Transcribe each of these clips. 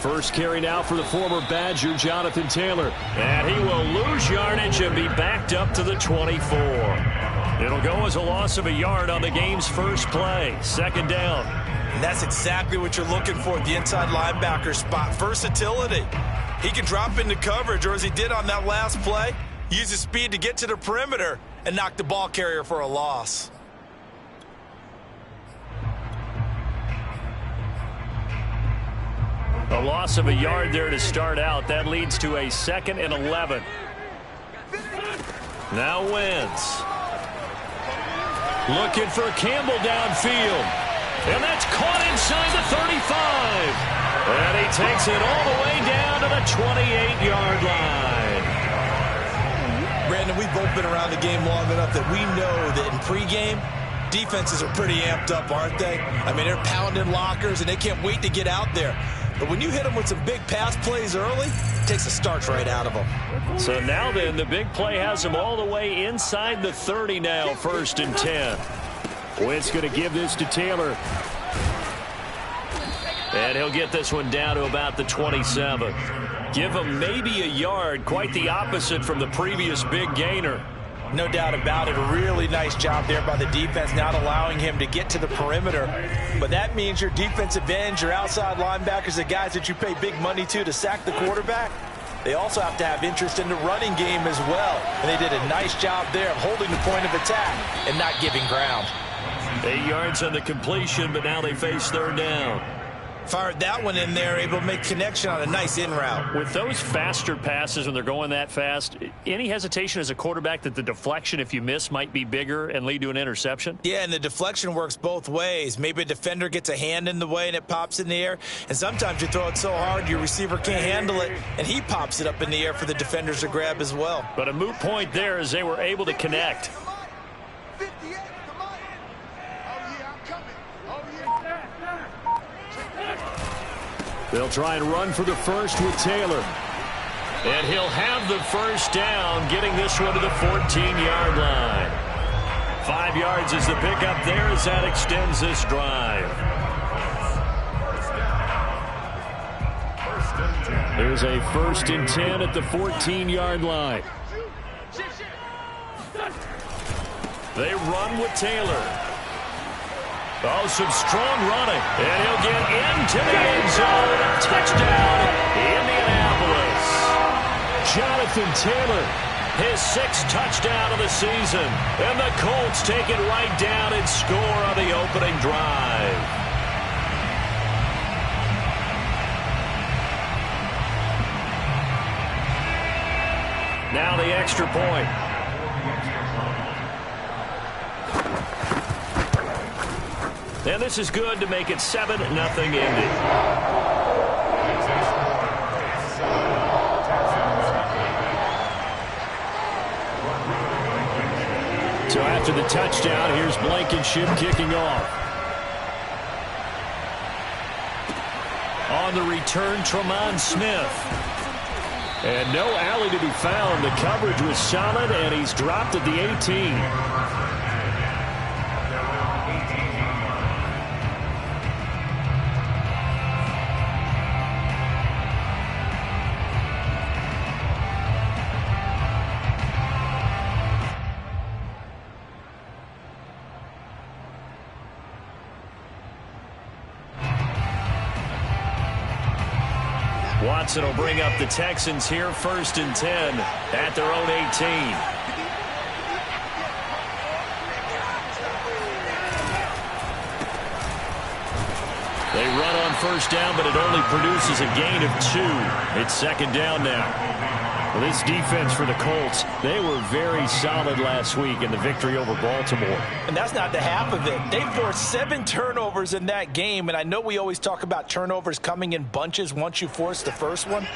First carry now for the former Badger, Jonathan Taylor. And he will lose yardage and be backed up to the 24. It'll go as a loss of a yard on the game's first play. Second down. And that's exactly what you're looking for at the inside linebacker spot. Versatility. He can drop into coverage, or as he did on that last play, use his speed to get to the perimeter and knock the ball carrier for a loss. A loss of a yard there to start out. That leads to a 2nd and 11. Now Wentz. Looking for Campbell downfield. And that's caught inside the 35. And he takes it all the way down to the 28-yard line. Brandon, we've both been around the game long enough that we know that in pregame, defenses are pretty amped up, aren't they? I mean, they're pounding lockers, and they can't wait to get out there. But when you hit them with some big pass plays early, it takes the starch right out of them. So now then, the big play has them all the way inside the 30 now, 1st and 10. Wentz going to give this to Taylor. And he'll get this one down to about the 27. Give him maybe a yard, quite the opposite from the previous big gainer. No doubt about it. A really nice job there by the defense, not allowing him to get to the perimeter. But that means your defensive ends, your outside linebackers, the guys that you pay big money to sack the quarterback, they also have to have interest in the running game as well. And they did a nice job there of holding the point of attack and not giving ground. 8 yards on the completion, but now they face 3rd down. Fired that one in there, able to make connection on a nice in route. With those faster passes when they're going that fast, any hesitation as a quarterback that the deflection, if you miss, might be bigger and lead to an interception? Yeah, and the deflection works both ways. Maybe a defender gets a hand in the way and it pops in the air. And sometimes you throw it so hard your receiver can't handle it, and he pops it up in the air for the defenders to grab as well. But a moot point there as they were able to connect. They'll try and run for the first with Taylor. And he'll have the first down, getting this one to the 14-yard line. 5 yards is the pickup there as that extends this drive. There's a 1st and 10 at the 14-yard line. They run with Taylor. Oh, some strong running. And he'll get into the end zone. Touchdown, Indianapolis. Jonathan Taylor, his 6th touchdown of the season. And the Colts take it right down and score on the opening drive. Now the extra point. And this is good to make it 7-0 Indy. So after the touchdown, here's Blankenship kicking off. On the return, Tremont Smith. And no alley to be found. The coverage was solid, and he's dropped at the 18. Watson will bring up the Texans here, 1st and 10 at their own 18. They run on 1st down, but it only produces a gain of 2. It's 2nd down now. Well, this defense for the Colts, they were very solid last week in the victory over Baltimore. And that's not the half of it. They forced 7 turnovers in that game, and I know we always talk about turnovers coming in bunches once you force the first one,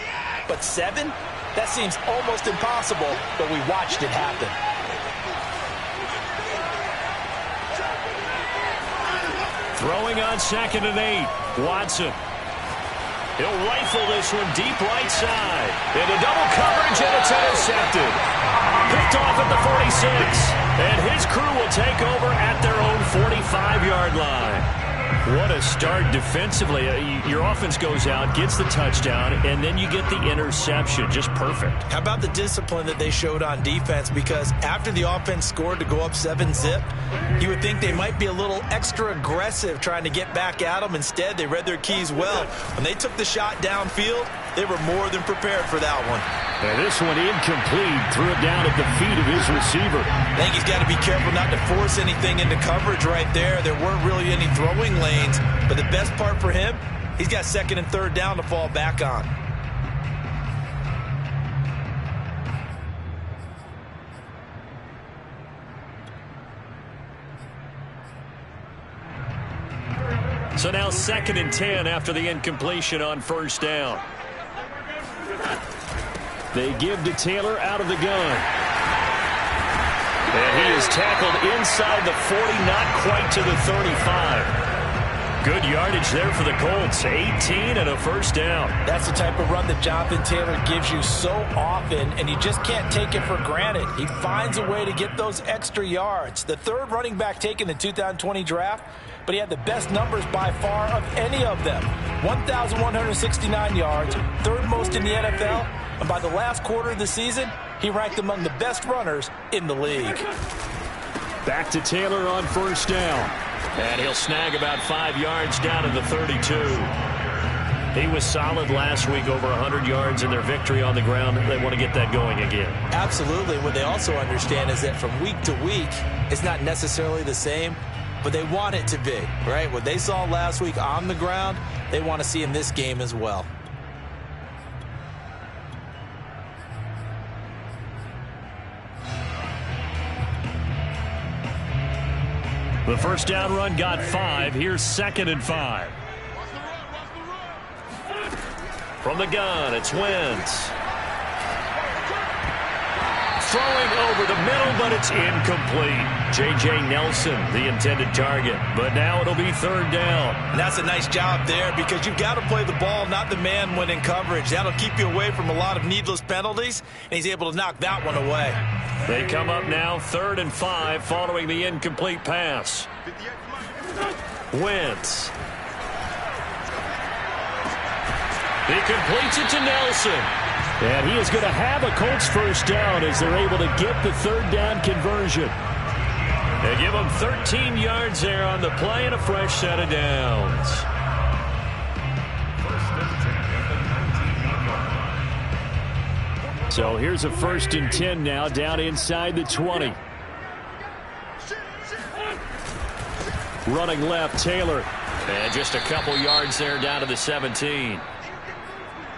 but 7? That seems almost impossible, but we watched it happen. Throwing on 2nd and 8, Watson. He'll rifle this one deep right side. Into double coverage, and it's intercepted. Picked off at the 46. And his crew will take over at their own 45-yard line. What a start defensively. Your offense goes out, gets the touchdown, and then you get the interception. Just perfect. How about the discipline that they showed on defense? Because after the offense scored to go up 7-zip, you would think they might be a little extra aggressive trying to get back at them. Instead, they read their keys well. When they took the shot downfield, they were more than prepared for that one. And this one incomplete. Threw it down at the feet of his receiver. I think he's got to be careful not to force anything into coverage right there. There weren't really any throwing lanes. But the best part for him, he's got second and third down to fall back on. So now 2nd and 10 after the incompletion on first down. They give to Taylor out of the gun. And he is tackled inside the 40, not quite to the 35. Good yardage there for the Colts. 18 and a first down. That's the type of run that Jonathan Taylor gives you so often, and you just can't take it for granted. He finds a way to get those extra yards. The third running back taken in the 2020 draft, but he had the best numbers by far of any of them. 1,169 yards, third most in the NFL, and by the last quarter of the season, he ranked among the best runners in the league. Back to Taylor on first down. And he'll snag about 5 yards down to the 32. He was solid last week, over 100 yards in their victory on the ground. They want to get that going again. Absolutely. What they also understand is that from week to week, it's not necessarily the same, but they want it to be, right? What they saw last week on the ground, they want to see in this game as well. The first down run got 5. Here's 2nd and 5. From the gun, it's Wentz. Throwing over the middle, but it's incomplete. J.J. Nelson, the intended target. But now it'll be 3rd down. And that's a nice job there, because you've got to play the ball, not the man when in coverage. That'll keep you away from a lot of needless penalties, and he's able to knock that one away. They come up now 3rd and 5 following the incomplete pass. Wentz. He completes it to Nelson. And he is going to have a Colts first down as they're able to get the 3rd down conversion. They give him 13 yards there on the play and a fresh set of downs. So here's a 1st and 10 now, down inside the 20. Running left, Taylor. And just a couple yards there down to the 17.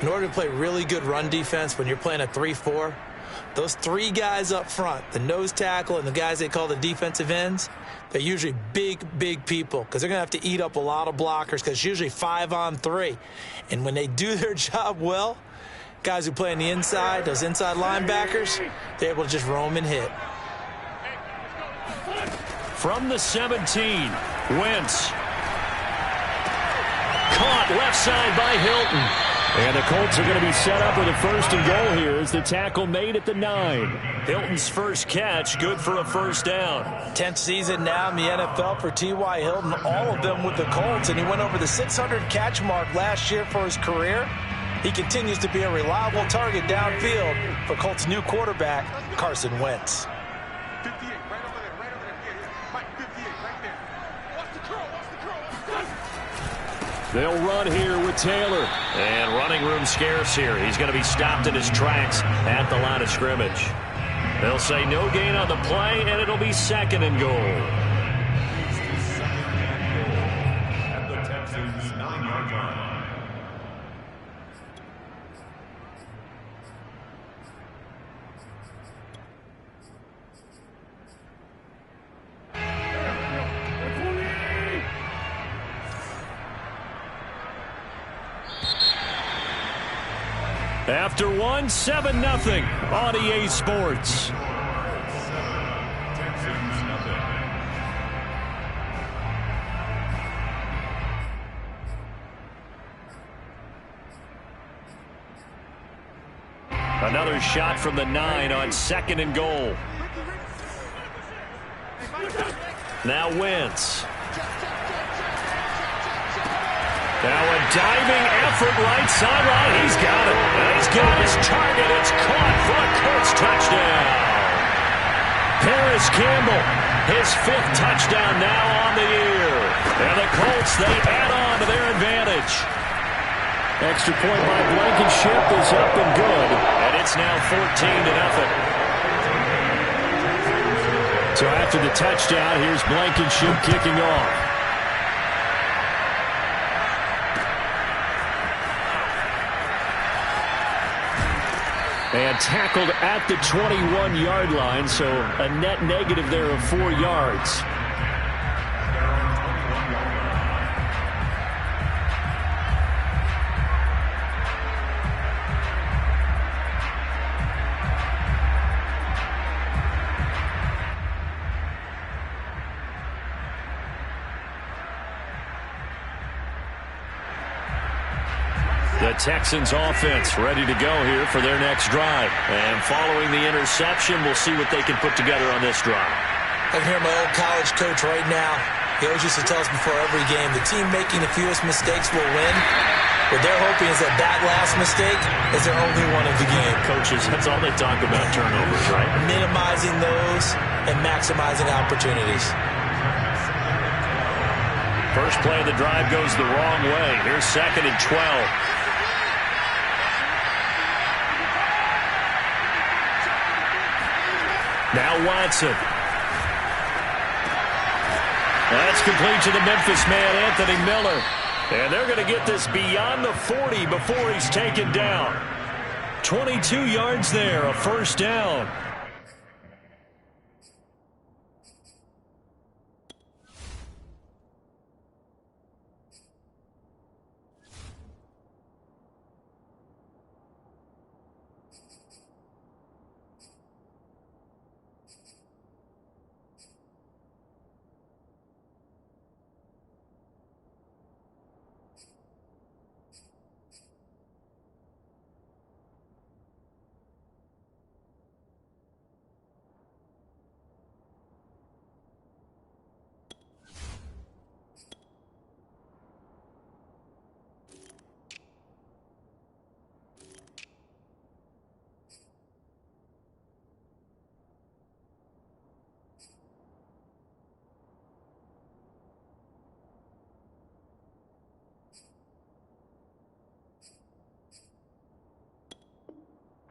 In order to play really good run defense when you're playing a 3-4, those 3 guys up front, the nose tackle and the guys they call the defensive ends, they're usually big, big people, because they're going to have to eat up a lot of blockers, because it's usually 5-on-3. And when they do their job well, guys who play on the inside, those inside linebackers, they're able to just roam and hit. From the 17, Wentz. Caught left side by Hilton. And the Colts are going to be set up with a 1st and goal here as the tackle made at the 9. Hilton's first catch, good for a first down. 10th season now in the NFL for T.Y. Hilton, all of them with the Colts, and he went over the 600 catch mark last year for his career. He continues to be a reliable target downfield for Colts' new quarterback, Carson Wentz. 58, right over there, Mike, 58, right there. Watch the curl, They'll run here with Taylor. And running room scarce here. He's going to be stopped in his tracks at the line of scrimmage. They'll say no gain on the play, and it'll be 2nd and goal. At the Texans' 9-yard line. After one, 7-0 on EA Sports. Another shot from the 9 on 2nd and goal. Now Wentz. Now a diving effort right sideline. He's got it. He's got his target. It's caught for a Colts touchdown. Paris Campbell, his 5th touchdown now on the year. And the Colts, they add on to their advantage. Extra point by Blankenship is up and good. And it's now 14-0. So after the touchdown, here's Blankenship kicking off. And tackled at the 21-yard line, so a net negative there of 4 yards. The Texans offense ready to go here for their next drive. And following the interception, we'll see what they can put together on this drive. I can hear my old college coach right now. He always used to tell us before every game, the team making the fewest mistakes will win. What they're hoping is that that last mistake is their only one of the game. Coaches, that's all they talk about, turnovers, right? Minimizing those and maximizing opportunities. First play of the drive goes the wrong way. Here's 2nd and 12. Now Watson. That's complete to the Memphis man, Anthony Miller. And they're going to get this beyond the 40 before he's taken down. 22 yards there, a first down.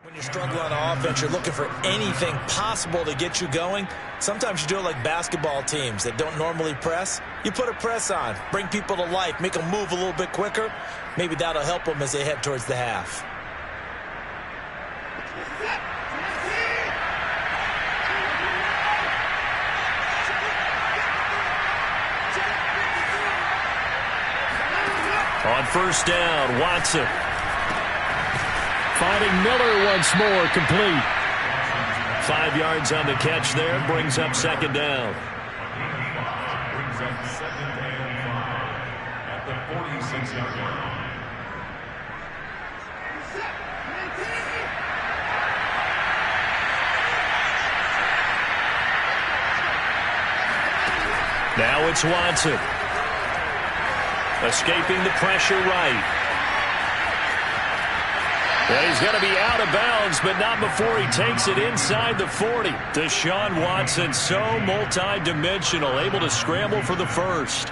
When you struggle on offense, you're looking for anything possible to get you going. Sometimes you do it like basketball teams that don't normally press. You put a press on, bring people to life, make them move a little bit quicker. Maybe that'll help them as they head towards the half. On first down, Watson. Finding Miller once more, complete. 5 yards on the catch there, brings up 2nd down. Brings up 2nd and 5 at the 46-yard line. Now it's Watson. Escaping the pressure right. And he's going to be out of bounds, but not before he takes it inside the 40. Deshaun Watson, so multi-dimensional, able to scramble for the first.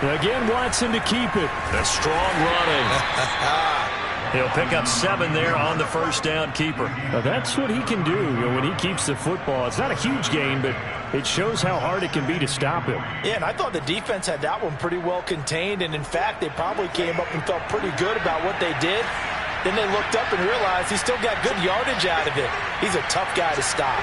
Again, Watson to keep it. A strong running. He'll pick up 7 there on the first down keeper. Now that's what he can do when he keeps the football. It's not a huge gain, but it shows how hard it can be to stop him. Yeah, and I thought the defense had that one pretty well contained, and in fact, they probably came up and felt pretty good about what they did. Then they looked up and realized he still got good yardage out of it. He's a tough guy to stop.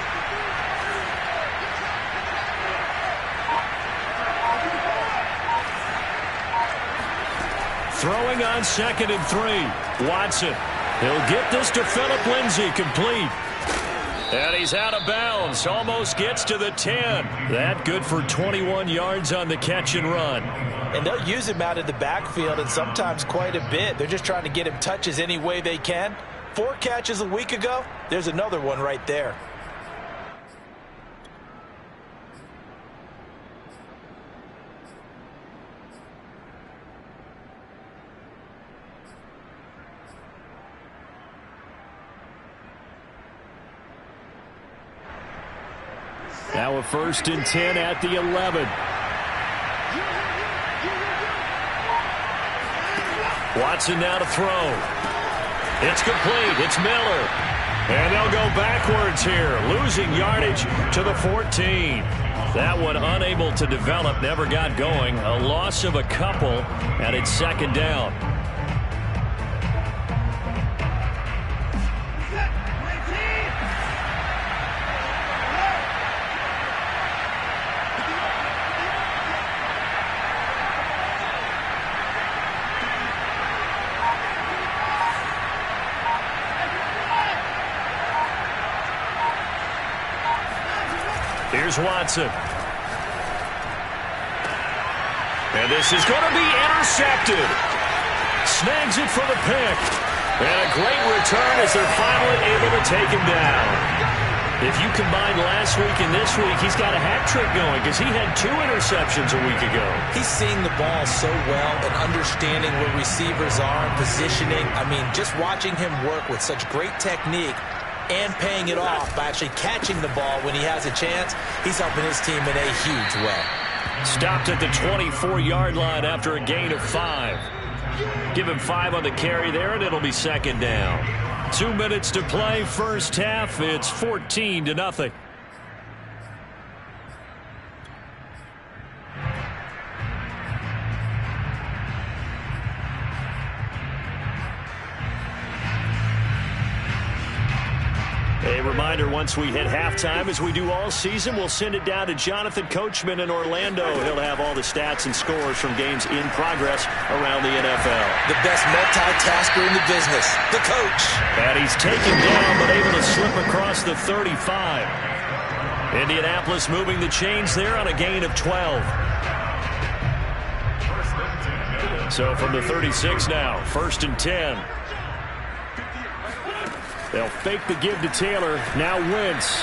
Throwing on 2nd and 3. Watson. He'll get this to Phillip Lindsay, complete. And he's out of bounds. Almost gets to the 10. That good for 21 yards on the catch and run. And they'll use him out of the backfield, and sometimes quite a bit. They're just trying to get him touches any way they can. 4 catches a week ago. There's another one right there. Now a 1st and 10 at the 11. Watson now to throw. It's complete. It's Miller. And they'll go backwards here, losing yardage to the 14. That one unable to develop, never got going. A loss of a couple, and it's 2nd down. Here's Watson. And this is going to be intercepted. Snags it for the pick. And a great return as they're finally able to take him down. If you combine last week and this week, he's got a hat trick going because he had 2 interceptions a week ago. He's seeing the ball so well and understanding where receivers are and positioning. I mean, just watching him work with such great technique and paying it off by actually catching the ball when he has a chance, he's helping his team in a huge way. Stopped at the 24-yard line after a gain of 5. Give him 5 on the carry there, and it'll be 2nd down. 2 minutes to play, first half. It's 14-0. A reminder, once we hit halftime, as we do all season, we'll send it down to Jonathan Coachman in Orlando. He'll have all the stats and scores from games in progress around the NFL. The best multitasker in the business, the coach. And he's taken down, but able to slip across the 35. Indianapolis moving the chains there on a gain of 12. So from the 36 now, 1st and 10. They'll fake the give to Taylor. Now Wentz.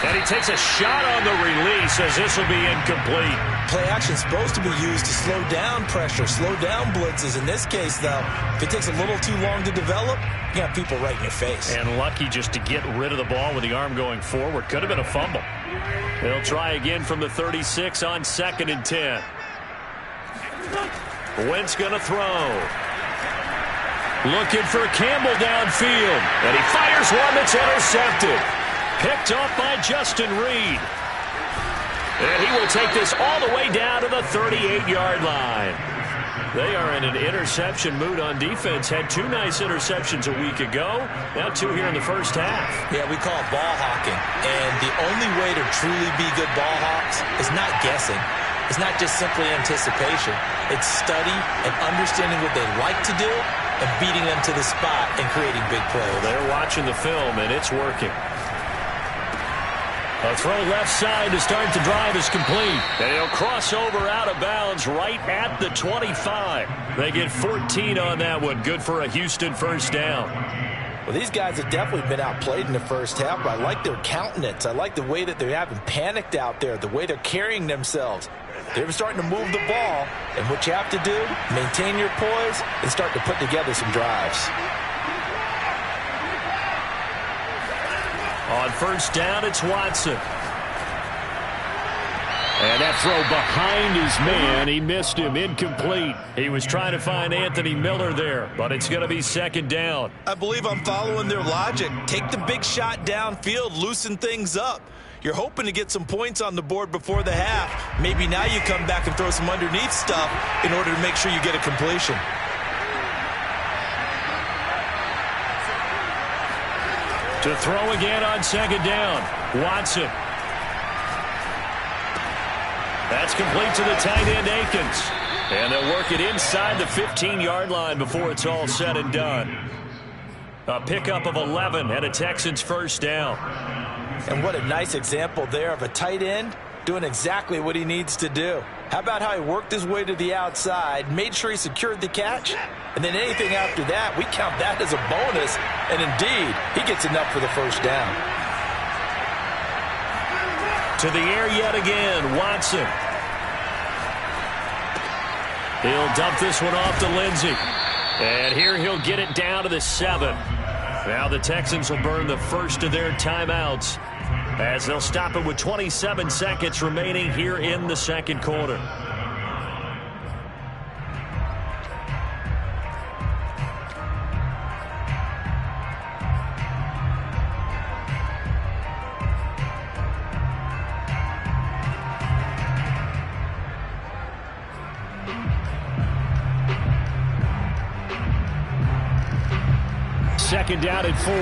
And he takes a shot on the release as this will be incomplete. Play action is supposed to be used to slow down pressure, slow down blitzes. In this case, though, if it takes a little too long to develop, you got people right in your face. And lucky just to get rid of the ball with the arm going forward. Could have been a fumble. They'll try again from the 36 on 2nd and 10. Wentz going to throw. Looking for Campbell downfield. And he fires one that's intercepted. Picked off by Justin Reed. And he will take this all the way down to the 38-yard line. They are in an interception mood on defense. Had 2 nice interceptions a week ago. Now 2 here in the first half. Yeah, we call it ball hawking. And the only way to truly be good ball hawks is not guessing. It's not just simply anticipation. It's study and understanding what they like to do and beating them to the spot and creating big plays. Well, they're watching the film, and it's working. A throw left side to start the drive is complete. And he'll cross over out of bounds right at the 25. They get 14 on that one. Good for a Houston first down. Well, these guys have definitely been outplayed in the first half, but I like their countenance. I like the way that they haven't panicked out there, the way they're carrying themselves. They're starting to move the ball, and what you have to do, maintain your poise and start to put together some drives. On first down, it's Watson. And that throw behind his man, he missed him, incomplete. He was trying to find Anthony Miller there, but it's going to be 2nd down. I believe I'm following their logic. Take the big shot downfield, loosen things up. You're hoping to get some points on the board before the half. Maybe now you come back and throw some underneath stuff in order to make sure you get a completion. To throw again on 2nd down, Watson. That's complete to the tight end, Akins. And they'll work it inside the 15-yard line before it's all said and done. A pickup of 11 and a Texans first down. And what a nice example there of a tight end doing exactly what he needs to do. How about how he worked his way to the outside, made sure he secured the catch, and then anything after that, we count that as a bonus, and indeed, he gets enough for the first down. To the air yet again, Watson. He'll dump this one off to Lindsey. And here he'll get it down to the 7. Now the Texans will burn the first of their timeouts as they'll stop it with 27 seconds remaining here in the second quarter. Second down at 4.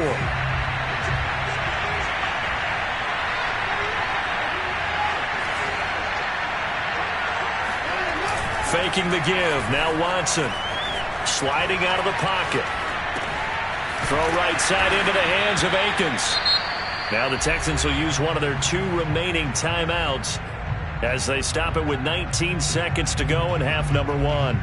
Faking the give. Now Watson. Sliding out of the pocket. Throw right side into the hands of Akins. Now the Texans will use one of their 2 remaining timeouts as they stop it with 19 seconds to go in half number 1.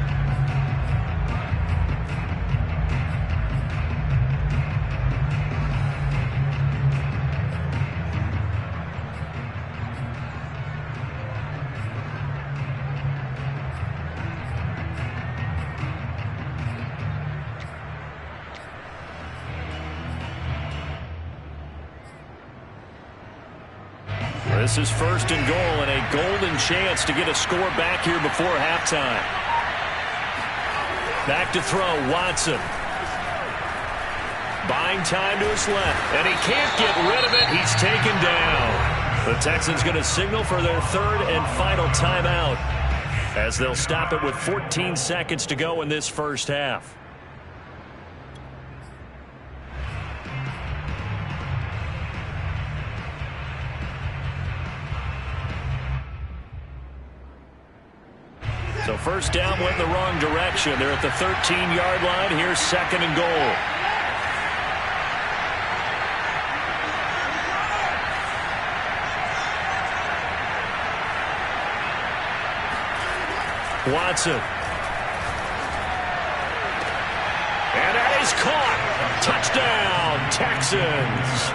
This is first and goal and a golden chance to get a score back here before halftime. Back to throw, Watson. Buying time to his left, and he can't get rid of it. He's taken down. The Texans going to signal for their 3rd and final timeout as they'll stop it with 14 seconds to go in this first half. So first down went in the wrong direction. They're at the 13-yard line. Here's second and goal. Watson. And that is caught. Touchdown, Texans.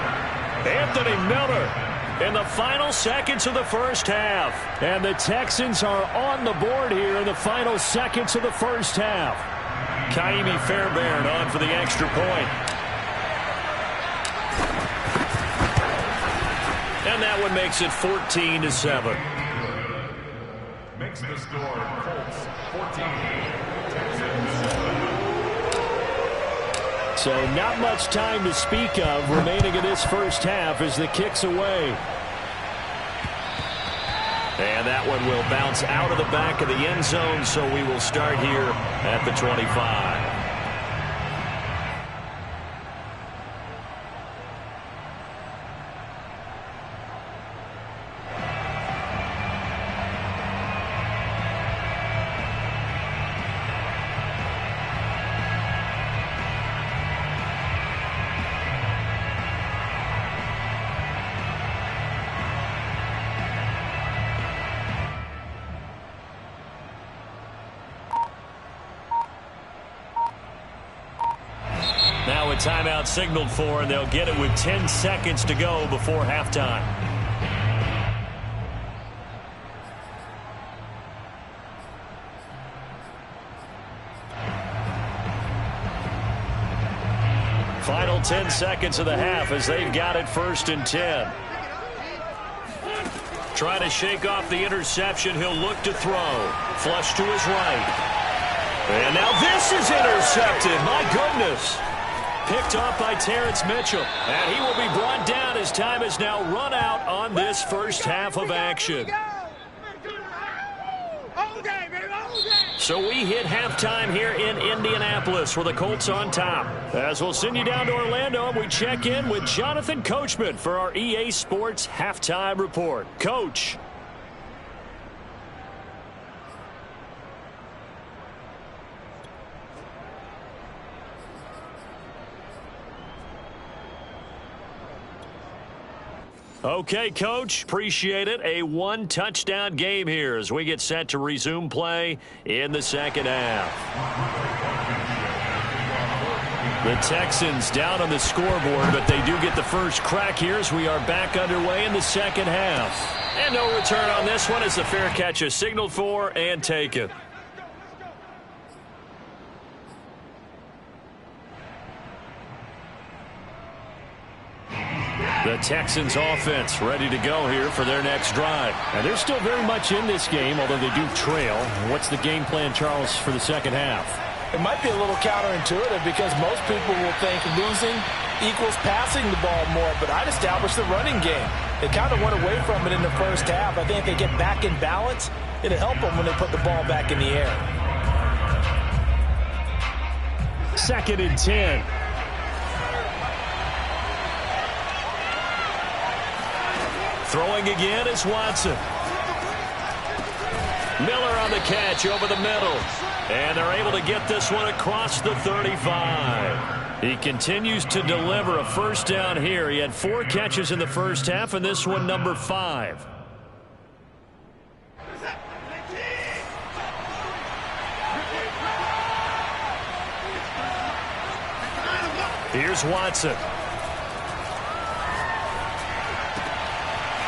Anthony Miller in the final seconds of the first half. And the Texans are on the board here in the final seconds of the first half. Kaimi Fairbairn on for the extra point. And that one makes it 14-7. Makes the score Colts 14, Texans 7. So not much time to speak of remaining in this first half as the kick's away. And that one will bounce out of the back of the end zone, so we will start here at the 25. Now a timeout signaled for, and they'll get it with 10 seconds to go before halftime. Final 10 seconds of the half as they've got it 1st and 10. Trying to shake off the interception. He'll look to throw. Flush to his right. And now this is intercepted. My goodness. Picked off by Terrence Mitchell. And he will be brought down as time has now run out on this first half of action. So we hit halftime here in Indianapolis with the Colts on top. As we'll send you down to Orlando, and we check in with Jonathan Coachman for our EA Sports Halftime Report. Coach. Okay, Coach, appreciate it. A one-touchdown game here as we get set to resume play in the second half. The Texans down on the scoreboard, but they do get the first crack here as we are back underway in the second half. And no return on this one as the fair catch is signaled for and taken. The Texans offense ready to go here for their next drive. And they're still very much in this game, although they do trail. What's the game plan, Charles, for the second half? It might be a little counterintuitive because most people will think losing equals passing the ball more, but I'd establish the running game. They kind of went away from it in the first half. I think if they get back in balance, it'll help them when they put the ball back in the air. 2nd and 10. Throwing again is Watson. Miller on the catch over the middle. And they're able to get this one across the 35. He continues to deliver a first down here. He had 4 catches in the first half, and this one number 5. Here's Watson.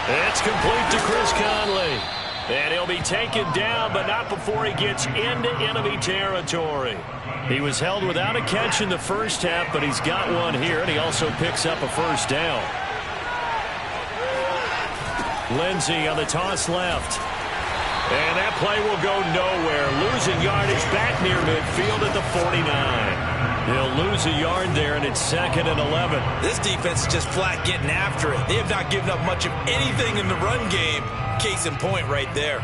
It's complete to Chris Conley. And he'll be taken down, but not before he gets into enemy territory. He was held without a catch in the first half, but he's got one here, and he also picks up a first down. Lindsey on the toss left. And that play will go nowhere. Losing yardage back near midfield at the 49. He'll lose a yard there, and it's 2nd and 11. This defense is just flat getting after it. They have not given up much of anything in the run game. Case in point right there.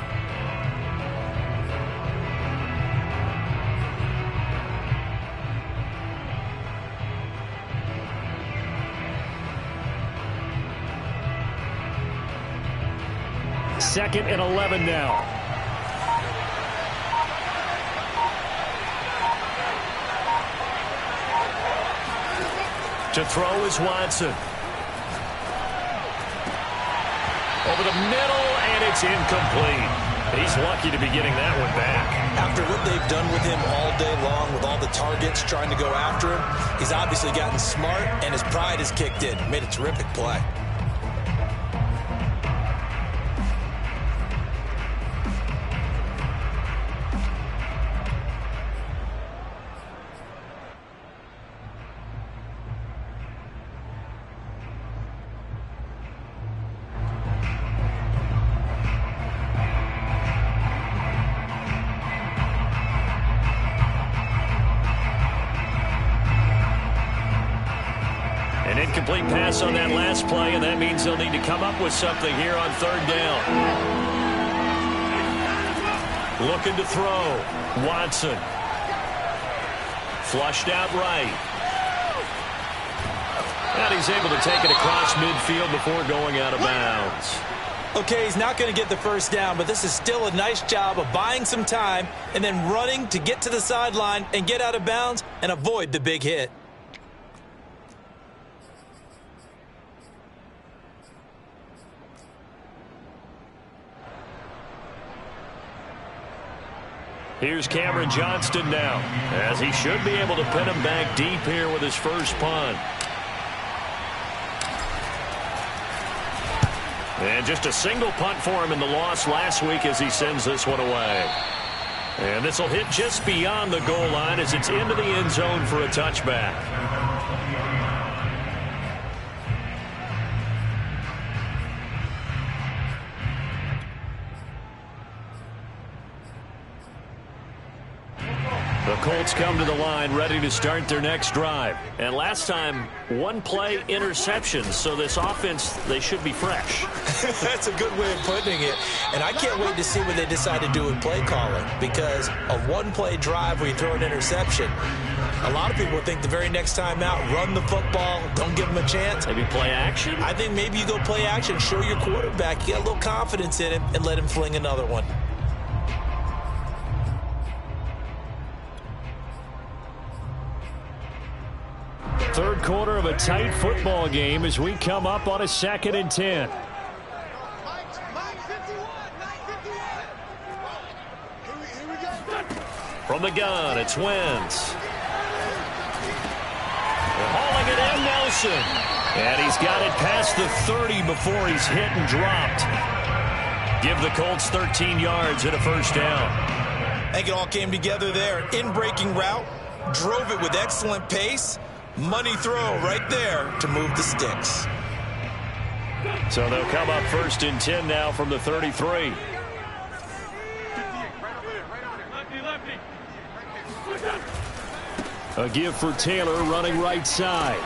Second and 11 now. To throw is Watson. Over the middle, and it's incomplete. He's lucky to be getting that one back. After what they've done with him all day long with all the targets trying to go after him, he's obviously gotten smart, and his pride has kicked in. Made a terrific play. An incomplete pass on that last play, and that means they'll need to come up with something here on 3rd down. Looking to throw. Watson. Flushed out right. And he's able to take it across midfield before going out of bounds. Okay, he's not going to get the first down, but this is still a nice job of buying some time and then running to get to the sideline and get out of bounds and avoid the big hit. Here's Cameron Johnston now, as he should be able to pin him back deep here with his first punt. And just a single punt for him in the loss last week as he sends this one away. And this will hit just beyond the goal line as it's into the end zone for a touchback. The Colts come to the line ready to start their next drive. And last time, 1-play interception. So this offense, they should be fresh. That's a good way of putting it. And I can't wait to see what they decide to do with play calling. Because a 1-play drive where you throw an interception, a lot of people think the very next time out, run the football, don't give them a chance. Maybe play action? I think maybe you go play action, show your quarterback, you got a little confidence in him, and let him fling another one. third quarter of a tight football game as we come up on a 2nd and 10. From the gun, it's Wentz. Hauling it in, Nelson. And he's got it past the 30 before he's hit and dropped. Give the Colts 13 yards and a first down. I think it all came together there. In-breaking route, drove it with excellent pace. Money throw right there to move the sticks. So they'll come up 1st and 10 now from the 33. A give for Taylor running right side.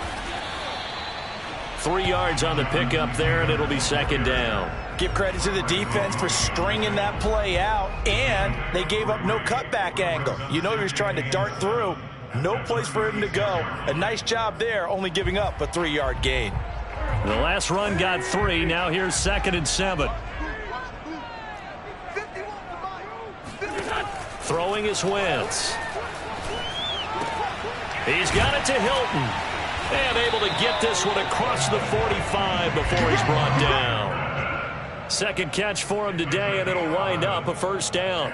3 yards on the pickup there, and it'll be 2nd down. Give credit to the defense for stringing that play out, and they gave up no cutback angle. You know he was trying to dart through. No place for him to go. A nice job there, only giving up a 3-yard gain. The last run got 3. Now here's 2nd and 7. Throwing is Wentz. He's got it to Hilton. And able to get this one across the 45 before he's brought down. Second catch for him today, and it'll wind up a first down.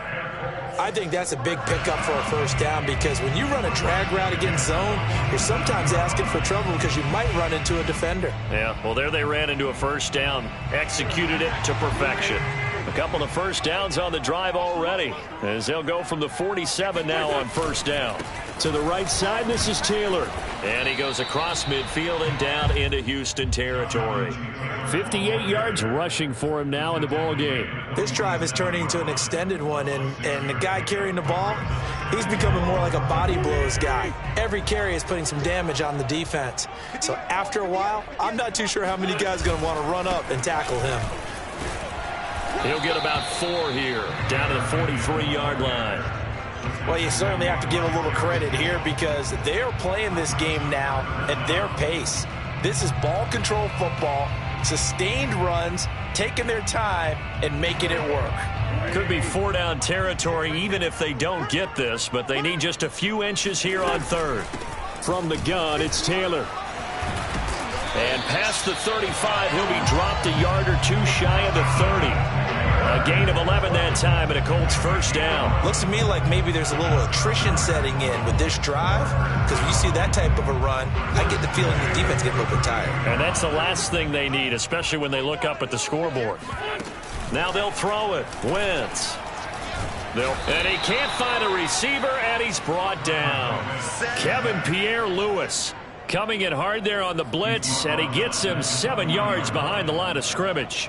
I think that's a big pickup for a first down, because when you run a drag route against zone, you're sometimes asking for trouble because you might run into a defender. Yeah, well, there they ran into a first down. Executed it to perfection. A couple of first downs on the drive already, as they'll go from the 47 now on first down. To the right side, this is Taylor. And he goes across midfield and down into Houston territory. 58 yards rushing for him now in the ball game. This drive is turning into an extended one, and the guy carrying the ball, he's becoming more like a body blows guy. Every carry is putting some damage on the defense. So after a while, I'm not too sure how many guys are going to want to run up and tackle him. He'll get about 4 here, down to the 43-yard line. Well, you certainly have to give a little credit here, because they're playing this game now at their pace. This is ball control football, sustained runs, taking their time and making it work. Could be 4-down territory even if they don't get this, but they need just a few inches here on 3rd. From the gun, it's Taylor. And past the 35, he'll be dropped a yard or 2 shy of the 30. A gain of 11 that time, and a Colts first down. Looks to me like maybe there's a little attrition setting in with this drive, because when you see that type of a run, I get the feeling the defense gets a little bit tired. And that's the last thing they need, especially when they look up at the scoreboard. Now they'll throw it. Wentz. And he can't find a receiver, and he's brought down. Kevin Pierre-Louis coming in hard there on the blitz, and he gets him 7 yards behind the line of scrimmage.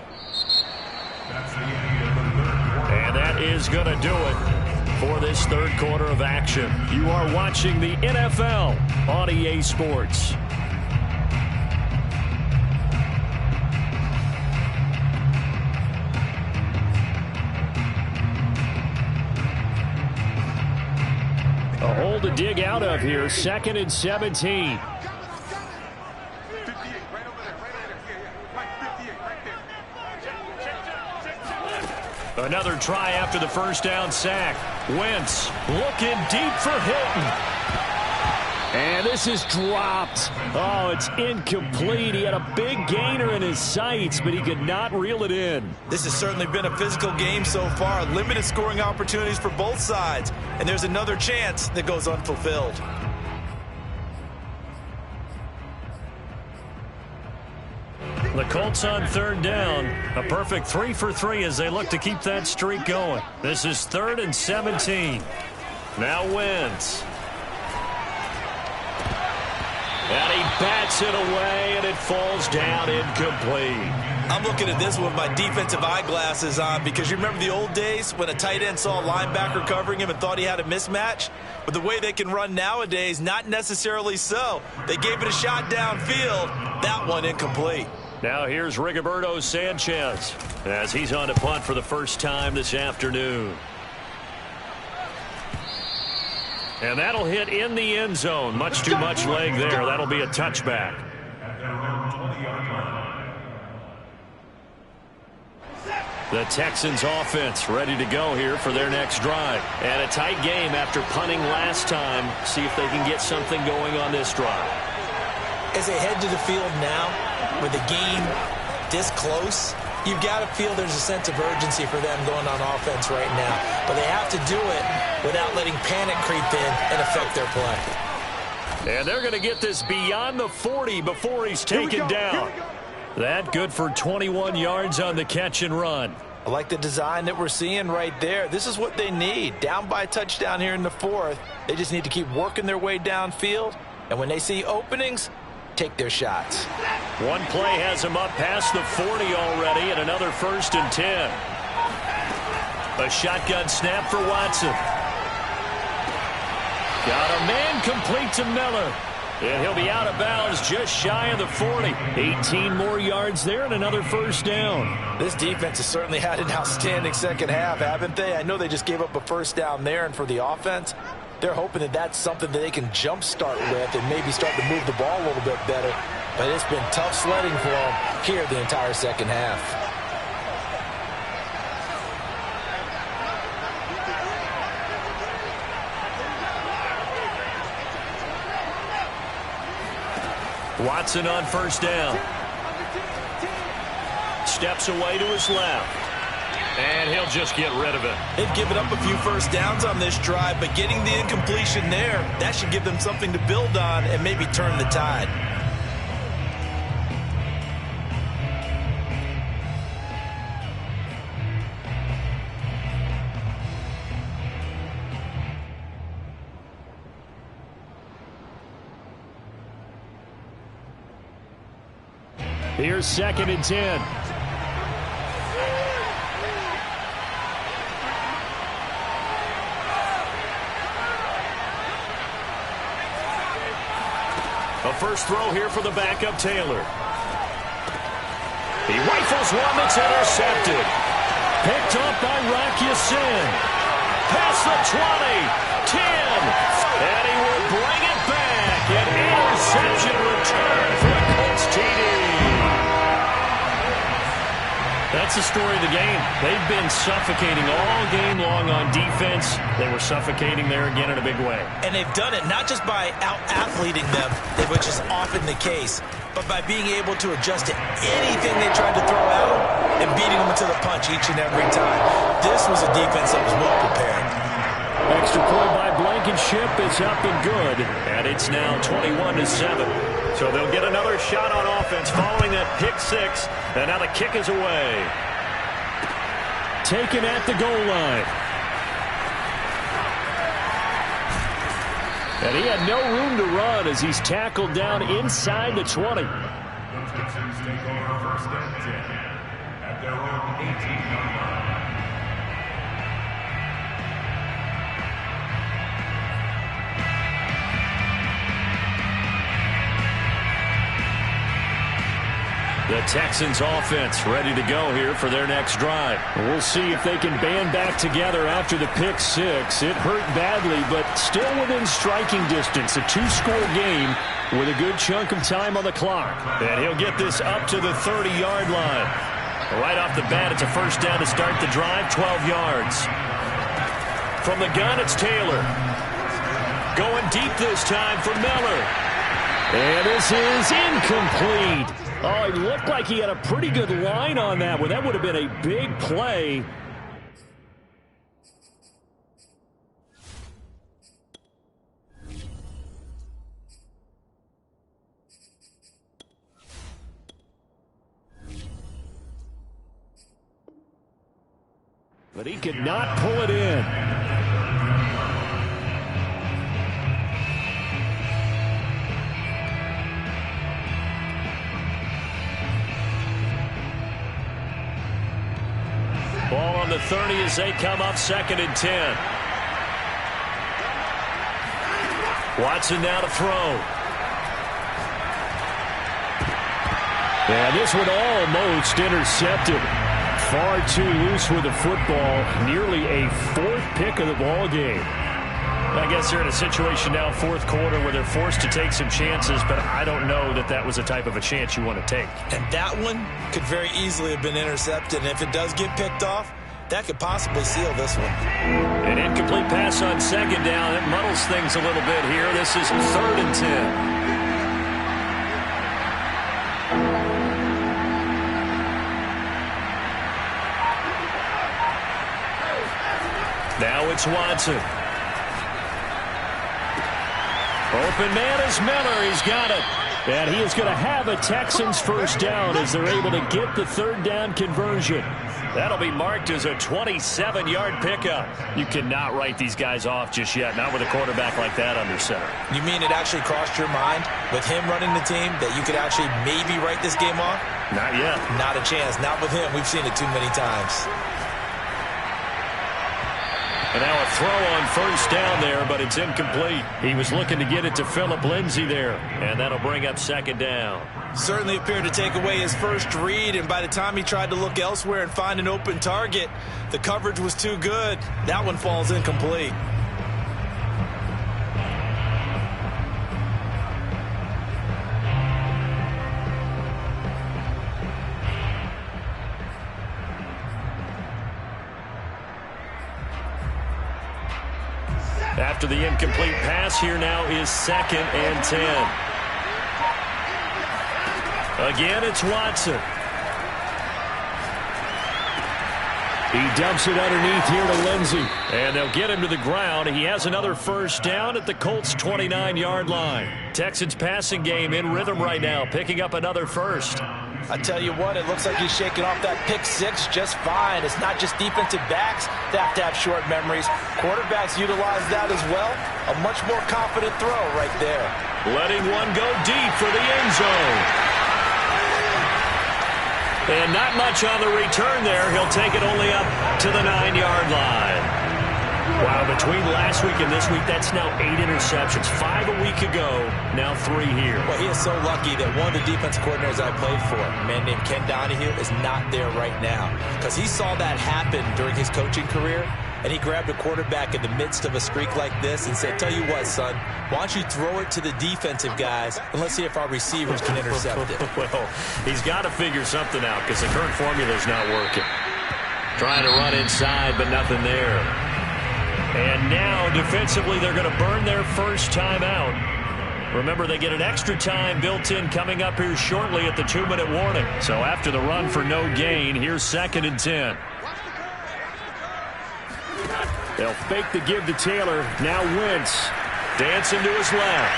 And that is going to do it for this third quarter of action. You are watching the NFL on EA Sports. A hole to dig out of here, 2nd and 17. Another try after the first down sack. Wentz looking deep for Hilton. And this is dropped. Oh, it's incomplete. He had a big gainer in his sights, but he could not reel it in. This has certainly been a physical game so far. Limited scoring opportunities for both sides. And there's another chance that goes unfulfilled. The Colts on 3rd down. A perfect 3 for 3 as they look to keep that streak going. This is 3rd and 17. Now Wentz. And he bats it away, and it falls down incomplete. I'm looking at this with my defensive eyeglasses on, because you remember the old days when a tight end saw a linebacker covering him and thought he had a mismatch? But the way they can run nowadays, not necessarily so. They gave it a shot downfield. That one incomplete. Now here's Rigoberto Sanchez as he's on to punt for the first time this afternoon. And that'll hit in the end zone. Much too much leg there. That'll be a touchback. The Texans offense ready to go here for their next drive. And a tight game after punting last time. See if they can get something going on this drive. As they head to the field now, with the game this close, you've got to feel there's a sense of urgency for them going on offense right now. But they have to do it without letting panic creep in and affect their play. And they're going to get this beyond the 40 before he's taken down. That good for 21 yards on the catch and run. I like the design that we're seeing right there. This is what they need. Down by a touchdown here in the fourth. They just need to keep working their way downfield. And when they see openings, take their shots. One play has him up past the 40 already, and another 1st and 10. A shotgun snap for Watson. Got a man complete to Miller. And he'll be out of bounds just shy of the 40. 18 more yards there and another 1st down. This defense has certainly had an outstanding second half, haven't they? I know they just gave up a 1st down there, and for the offense, they're hoping that that's something that they can jumpstart with and maybe start to move the ball a little bit better. But it's been tough sledding for them here the entire second half. Watson on 1st down. Steps away to his left. And he'll just get rid of it. They've given up a few 1st downs on this drive, but getting the incompletion there, that should give them something to build on and maybe turn the tide. Here's 2nd and 10. A first throw here for the backup Taylor. He rifles one that's intercepted. Picked up by Rock Ya-Sin. Past the 20, 10, and he will bring it back. An interception return for the Colts TD. That's the story of the game. They've been suffocating all game long on defense. They were suffocating there again in a big way. And they've done it not just by out-athleting them, which is often the case, but by being able to adjust to anything they tried to throw at them and beating them to the punch each and every time. This was a defense that was well prepared. Extra point by Blankenship is up and good. And it's now 21-7. So they'll get another shot on offense following that pick 6. And now the kick is away. Taken at the goal line. And he had no room to run as he's tackled down inside the 20. The Texans take over 1st and 10 at their own 18-yard line. The Texans offense ready to go here for their next drive. We'll see if they can band back together after the pick 6. It hurt badly, but still within striking distance. A 2-score game with a good chunk of time on the clock. And he'll get this up to the 30-yard line. Right off the bat, it's a 1st down to start the drive, 12 yards. From the gun, it's Taylor. Going deep this time for Miller. And this is incomplete. Oh, it looked like he had a pretty good line on that one. That would have been a big play. But he could not pull it in. Ball on the 30 as they come up 2nd and 10. Watson now to throw. And this one almost intercepted. Far too loose with the football. Nearly a 4th pick of the ball game. I guess they're in a situation now, 4th quarter, where they're forced to take some chances, but I don't know that that was the type of a chance you want to take. And that one could very easily have been intercepted. And if it does get picked off, that could possibly seal this one. An incomplete pass on 2nd down. It muddles things a little bit here. This is 3rd and 10. Now it's Watson. Open man is Miller. He's got it. And he is going to have a Texans first down as they're able to get the third down conversion. That'll be marked as a 27-yard pickup. You cannot write these guys off just yet, not with a quarterback like that under center. You mean it actually crossed your mind with him running the team that you could actually maybe write this game off? Not yet. Not a chance. Not with him. We've seen it too many times. And now a throw on first down there, but it's incomplete. He was looking to get it to Phillip Lindsay there, and that'll bring up second down. Certainly appeared to take away his first read, and by the time he tried to look elsewhere and find an open target, the coverage was too good. That one falls incomplete. After the incomplete pass, here now is 2nd and 10. Again, it's Watson. He dumps it underneath here to Lindsay. And they'll get him to the ground. He has another first down at the Colts' 29-yard line. Texans passing game in rhythm right now, picking up another first. I tell you what, it looks like he's shaking off that pick six just fine. It's not just defensive backs that have to have short memories. Quarterbacks utilize that as well. A much more confident throw right there. Letting one go deep for the end zone. And not much on the return there. He'll take it only up to the 9-yard line. Wow, between last week and this week, that's now 8 interceptions. 5 a week ago, now 3 here. Well, he is so lucky that one of the defense coordinators I played for, a man named Ken Donahue, is not there right now. Because he saw that happen during his coaching career, and he grabbed a quarterback in the midst of a streak like this and said, tell you what, son, why don't you throw it to the defensive guys, and let's see if our receivers can intercept it. Well, he's got to figure something out because the current formula is not working. Trying to run inside, but nothing there. And now, defensively, they're going to burn their first time out. Remember, they get an extra time built in coming up here shortly at the 2-minute warning. So after the run for no gain, here's 2nd and 10. They'll fake the give to Taylor. Now Wentz dancing to his left.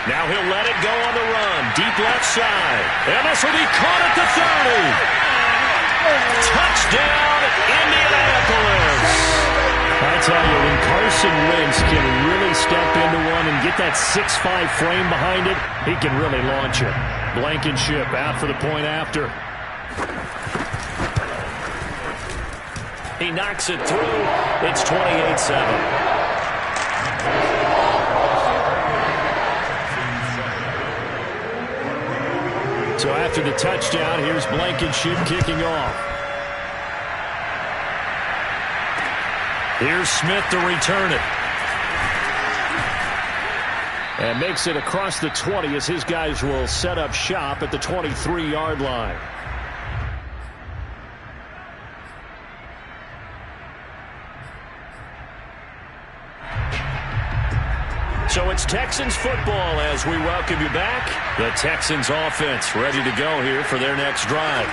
Now he'll let it go on the run. Deep left side. And this will be caught at the 30. Touchdown, Indianapolis. I tell you, when Carson Wentz can really step into one and get that 6'5" frame behind it, he can really launch it. Blankenship out for the point after. He knocks it through. It's 28-7. So after the touchdown, here's Blankenship kicking off. Here's Smith to return it. And makes it across the 20 as his guys will set up shop at the 23-yard line. So it's Texans football as we welcome you back. The Texans offense ready to go here for their next drive.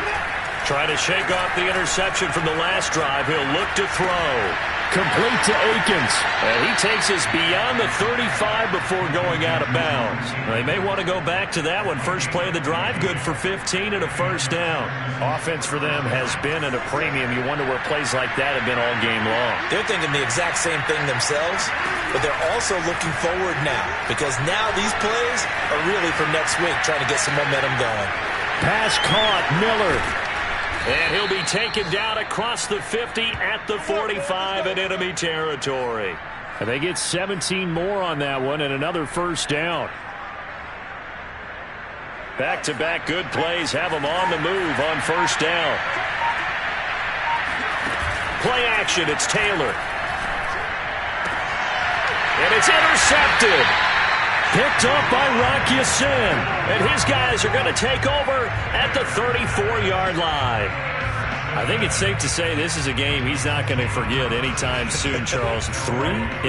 Trying to shake off the interception from the last drive. He'll look to throw. Complete to Akins. And he takes us beyond the 35 before going out of bounds. They may want to go back to that one. First play of the drive, good for 15 and a first down. Offense for them has been at a premium. You wonder where plays like that have been all game long. They're thinking the exact same thing themselves, but they're also looking forward now because now these plays are really for next week, trying to get some momentum going. Pass caught, Miller. And he'll be taken down across the 50 at the 45 in enemy territory. And they get 17 more on that one and another first down. Back-to-back good plays have them on the move on first down. Play action, it's Taylor. And it's intercepted. Picked up by Rock Ya-Sin. And his guys are going to take over at the 34-yard line. I think it's safe to say this is a game he's not going to forget anytime soon, Charles. 3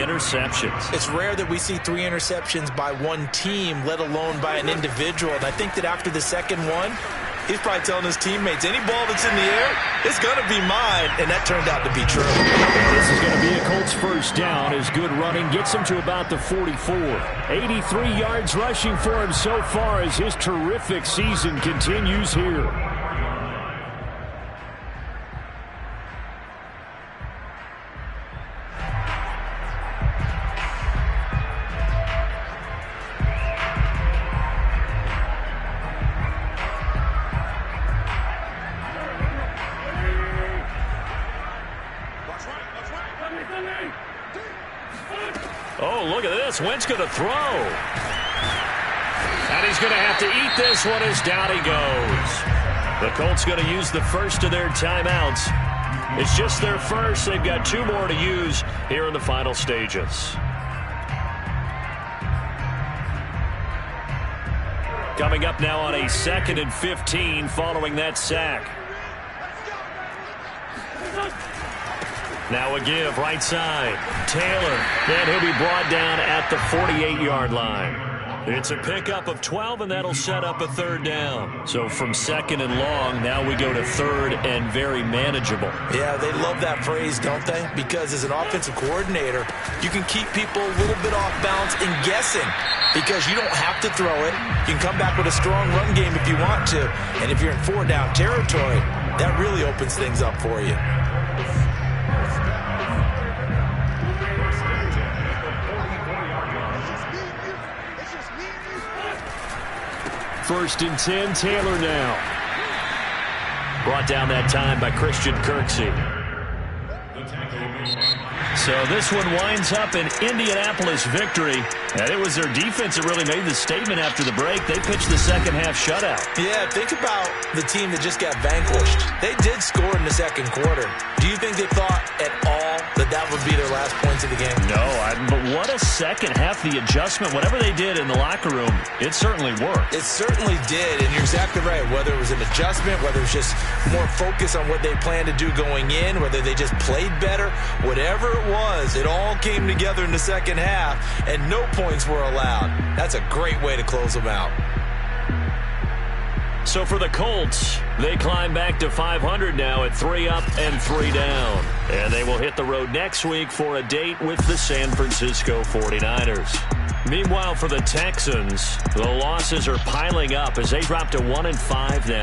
interceptions. It's rare that we see 3 interceptions by one team, let alone by an individual. And I think that after the second one, He's probably telling his teammates, any ball that's in the air, it's going to be mine, and that turned out to be true. This is going to be a Colts first down as good running gets him to about the 44. 83 yards rushing for him so far as his terrific season continues here. Oh, look at this. Wentz going to throw. And he's going to have to eat this one as down he goes. The Colts going to use the first of their timeouts. It's just their first. They've got 2 more to use here in the final stages. Coming up now on a 2nd and 15 following that sack. Now a give right side. Taylor. And he'll be brought down at the 48-yard line. It's a pickup of 12, and that'll set up a 3rd down. So from 2nd and long, now we go to 3rd and very manageable. Yeah, they love that phrase, don't they? Because as an offensive coordinator, you can keep people a little bit off balance and guessing because you don't have to throw it. You can come back with a strong run game if you want to. And if you're in 4-down territory, that really opens things up for you. 1st and 10, Taylor now. Brought down that time by Christian Kirksey. So this one winds up an Indianapolis victory. And it was their defense that really made the statement after the break. They pitched the second half shutout. Yeah, think about the team that just got vanquished. They did score in the 2nd quarter. Do you think they thought at all that would be their last points of the game? No, but what a second half. The adjustment, whatever they did in the locker room, it certainly worked. It certainly did, and you're exactly right. Whether it was an adjustment, whether it was just more focus on what they planned to do going in, whether they just played better, whatever it was, it all came together in the 2nd half, and no points were allowed. That's a great way to close them out. So for the Colts, they climb back to 500 now at 3 up and 3 down. And they will hit the road next week for a date with the San Francisco 49ers. Meanwhile, for the Texans, the losses are piling up as they drop to 1-5 now.